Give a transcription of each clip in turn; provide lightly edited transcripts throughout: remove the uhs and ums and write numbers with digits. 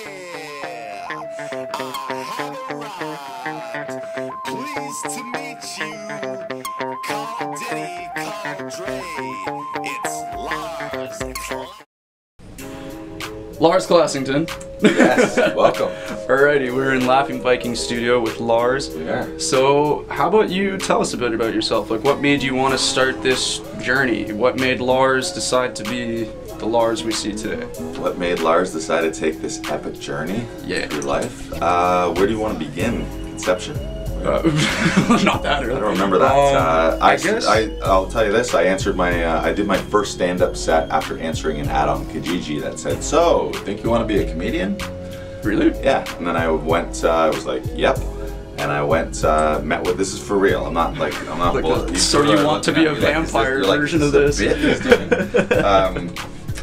Pleased to meet you. Call Diddy, call Dre. It's Lars Classington. Yes, welcome. Alrighty, we're in Laughing Vikings Studio with Lars. Yeah. So, how about you tell us a bit about yourself? Like, what made you want to start this journey? What made Lars decide to be the Lars we see today? What made Lars decide to take this epic journey through life? Where do you want to begin? Conception? Not that early. I don't remember that. I guess. I'll tell you this. I answered I did my first stand-up set after answering an ad on Kijiji that said, "So, think you want to be a comedian?" Really? Yeah. And then I went. I was like, "Yep." And I went, met with. This is for real. I'm not like So you want to be a vampire version of this?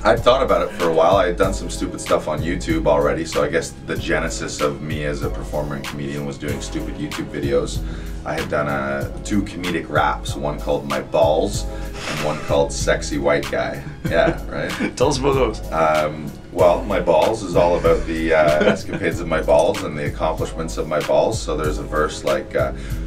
I'd thought about it for a while. I had done some stupid stuff on YouTube already, so I guess the genesis of me as a performer and comedian was doing stupid YouTube videos. I had done 2 comedic raps, one called My Balls and one called Sexy White Guy. Yeah, right? Tell us about those. Well, My Balls is all about the escapades of my balls and the accomplishments of my balls. So there's a verse like,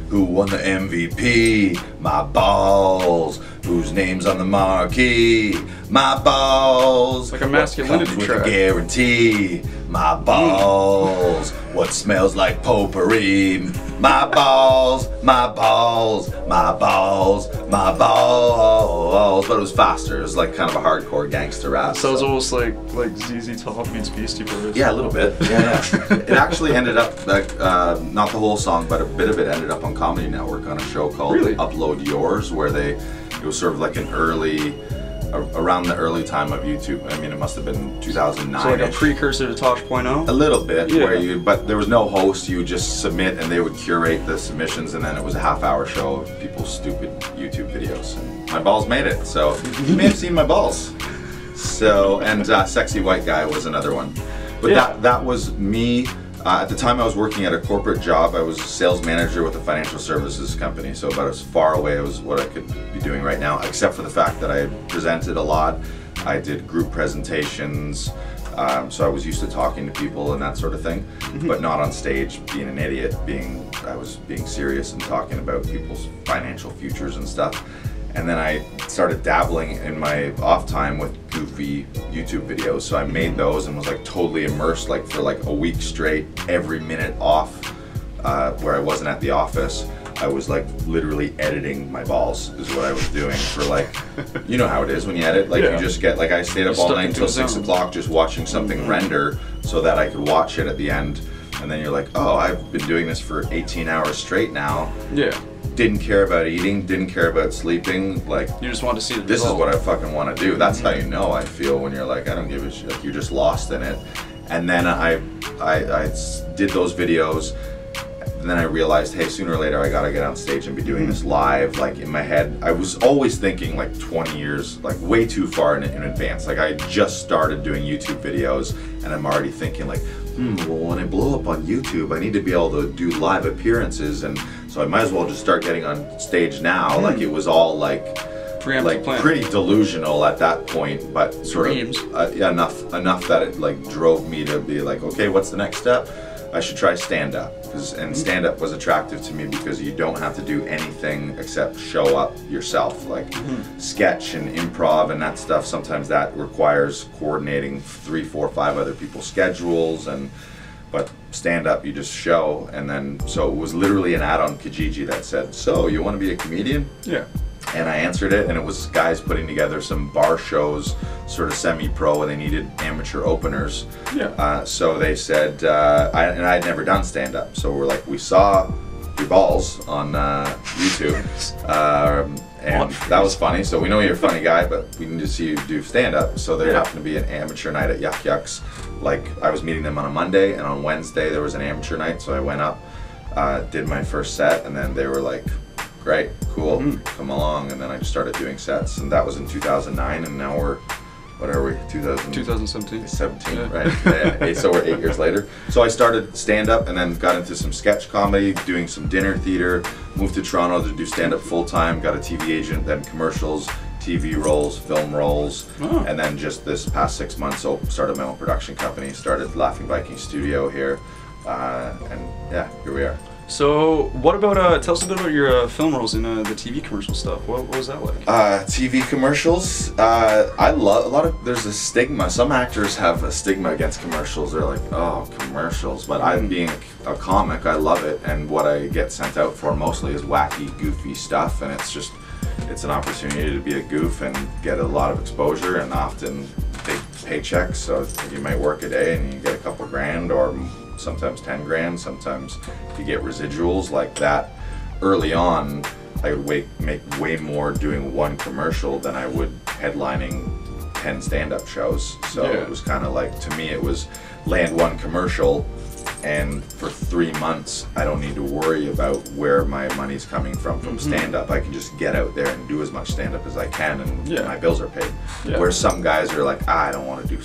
who won the MVP? My balls. Whose name's on the marquee? My balls. Like a masculinity with track. a guarantee. My balls. What smells like potpourri? My balls. My balls. My balls. My balls. But it was faster. It was like kind of a hardcore gangster rap. So it's almost like ZZ Top meets Beastie Boys. Yeah, a little bit. Yeah. It actually ended up like not the whole song, but a bit of it ended up on Comedy Network on a show called Upload Yours, where it was sort of like an around the early time of YouTube. I mean, it must have been 2009. So like a precursor to Tosh.0? A little bit, yeah. But there was no host. You would just submit, and they would curate the submissions, and then it was a half-hour show of people's stupid YouTube videos. And my balls made it, so you may have seen my balls. So, and Sexy White Guy was another one. But that was me. At the time I was working at a corporate job. I was a sales manager with a financial services company, so about as far away as what I could be doing right now, except for the fact that I had presented a lot. I did group presentations, so I was used to talking to people and that sort of thing, but not on stage being an idiot. I was being serious and talking about people's financial futures and stuff. And then I started dabbling in my off time with goofy YouTube videos. So I made those and was like totally immersed like for like a week straight, every minute off where I wasn't at the office. I was like literally editing my balls is what I was doing for like, you know how it is when you edit, like you just get, like I stayed up all night until 6 o'clock just watching something render so that I could watch it at the end. And then you're like, oh, I've been doing this for 18 hours straight now. Yeah. Didn't care about eating, didn't care about sleeping, like you just want to see the this result. Is what I fucking want to do. That's how you know I feel when you're like, I don't give a shit, like you're just lost in it. And then I did those videos, and then I realized, hey, sooner or later I gotta get on stage and be doing this live. Like in my head, I was always thinking like 20 years, like way too far in advance. Like I just started doing YouTube videos and I'm already thinking like, well, when I blow up on YouTube, I need to be able to do live appearances, and so I might as well just start getting on stage now. Like it was all like pretty delusional at that point, but sort of enough that it like drove me to be like, okay, what's the next step? I should try stand-up, and stand-up was attractive to me because you don't have to do anything except show up yourself, like sketch and improv and that stuff. Sometimes that requires coordinating 3, 4, 5 other people's schedules, but stand-up you just show. And then so it was literally an ad on Kijiji that said, so you want to be a comedian? Yeah. And I answered it, and it was guys putting together some bar shows, sort of semi-pro, and they needed amateur openers. Yeah. So they said, and I had never done stand-up, so we're like, we saw your balls on YouTube, and that was funny. So we know you're a funny guy, but we need to see you do stand-up. So there happened to be an amateur night at Yuck Yucks. Like I was meeting them on a Monday, and on Wednesday there was an amateur night. So I went up, did my first set, and then they were like, great, cool, come along. And then I just started doing sets, and that was in 2009, and now we're, what are we, 2017? 17, right, yeah, so we're 8 years later. So I started stand-up and then got into some sketch comedy, doing some dinner theater, moved to Toronto to do stand-up full-time, got a TV agent, then commercials, TV roles, film roles, Oh. and then just this past 6 months, started my own production company, started Laughing Vikings Studio here, and yeah, here we are. So, what about, tell us a bit about your film roles in the TV commercial stuff. What was that like? TV commercials, I love, there's a stigma. Some actors have a stigma against commercials. They're like, oh, commercials. But I, being a comic, I love it. And what I get sent out for mostly is wacky, goofy stuff. And it's an opportunity to be a goof and get a lot of exposure and often big paychecks. So you might work a day and you get a couple grand, or sometimes 10 grand, sometimes you get residuals like that. Early on, I would make way more doing one commercial than I would headlining 10 stand-up shows. So Yeah. it was kind of like, to me, it was land one commercial, and for 3 months, I don't need to worry about where my money's coming from stand-up. I can just get out there and do as much stand-up as I can, and Yeah. my bills are paid. Yeah. Where some guys are like, I don't want to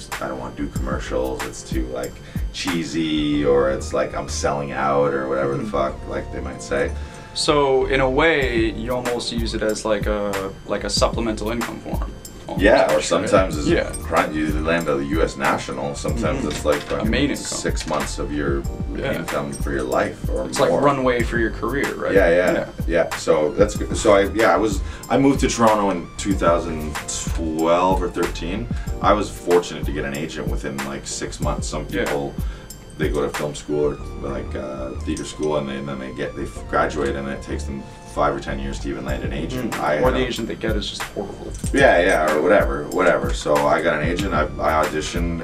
do commercials. It's too like cheesy, or it's like I'm selling out, or whatever the fuck, like they might say. So, in a way, you almost use it as like a supplemental income form. Almost, Yeah, or right? sometimes it's Yeah. you land a U.S. national. Sometimes it's like A main income. 6 months of your Yeah. income for your life, or It's more. like runway for your career, right? Yeah. So that's good. So I moved to Toronto in 2012 or 13. I was fortunate to get an agent within like 6 months. Some people, they go to film school or like theater school, and then they graduate, and it takes them 5 or 10 years to even land an agent. Or the agent they get is just horrible. Or whatever. So I got an agent. I audition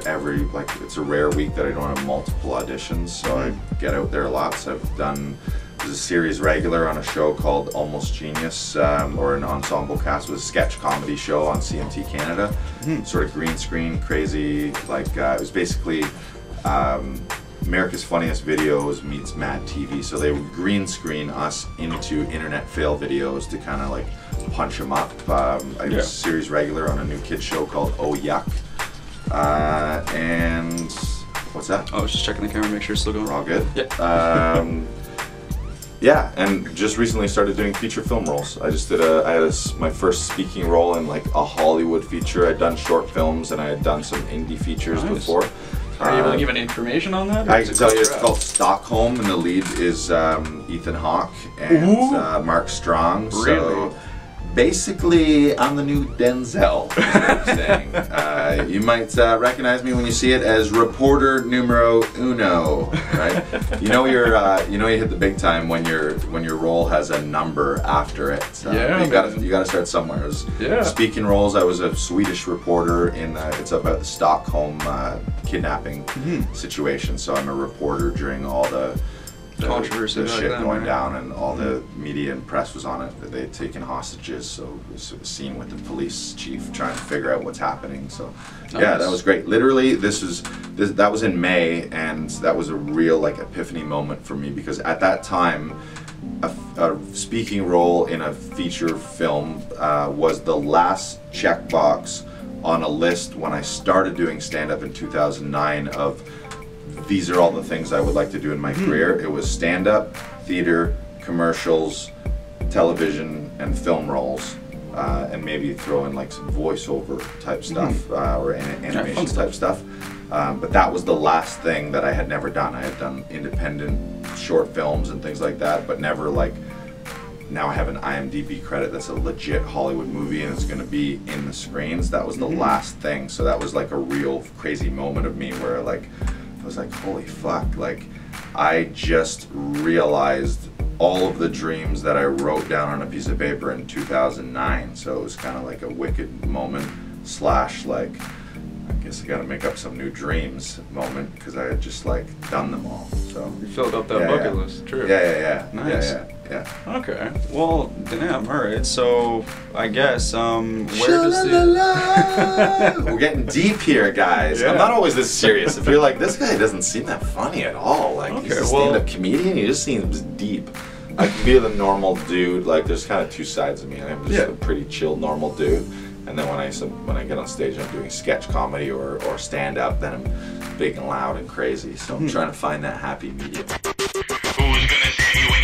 it's a rare week that I don't have multiple auditions, so I get out there lots. I've done a series regular on a show called Almost Genius, or an ensemble cast. It was a sketch comedy show on CMT Canada. Sort of green screen, crazy, it was basically America's Funniest Videos meets Mad TV. So they would green screen us into internet fail videos to kind of like punch them up. I was a series regular on a new kids show called Oh Yuck. And what's that? I was just checking the camera, make sure it's still going. We're all good? Yeah. Yeah, and just recently started doing feature film roles. I had my first speaking role in like a Hollywood feature. I'd done short films, and I had done some indie features before. Are you able to give any information on that? I can tell you it's called Stockholm, and the lead is Ethan Hawke and Mark Strong. Really? So basically, I'm the new Denzel. Is what I'm saying. You might recognize me when you see it as reporter numero uno, right? You hit the big time when your role has a number after it. You gotta start somewhere. Speaking roles, I was a Swedish reporter it's about the Stockholm kidnapping situation. So I'm a reporter during all the controversy, the like shit that, going right? down, and all the media and press was on it. They'd taken hostages, so it was a scene with the police chief trying to figure out what's happening. So yeah, that was great. Literally, that was in May, and that was a real like epiphany moment for me, because at that time, a speaking role in a feature film was the last checkbox on a list when I started doing stand-up in 2009 of these are all the things I would like to do in my career. It was stand-up, theater, commercials, television, and film roles, and maybe throw in like some voiceover type stuff or animation type stuff. But that was the last thing that I had never done. I had done independent short films and things like that, but never like, now I have an IMDb credit that's a legit Hollywood movie and it's going to be in the screens. That was the last thing. So that was like a real crazy moment of me where I was like, holy fuck, like I just realized all of the dreams that I wrote down on a piece of paper in 2009. So it was kind of like a wicked moment / like, I guess I got to make up some new dreams moment, because I had just like done them all. So You filled up that bucket list, true. Yeah. Nice. Yeah. Okay. Well, damn. All right. So I guess where does the We're getting deep here, guys. Yeah. I'm not always this serious. If you're like, this guy doesn't seem that funny at all, like he's a stand-up comedian, he just seems deep. I can be the normal dude. Like there's kind of two sides of me. I'm just a pretty chill, normal dude. And then when I get on stage, I'm doing sketch comedy or stand-up. Then I'm big and loud and crazy. So I'm trying to find that happy medium. Who's gonna see you when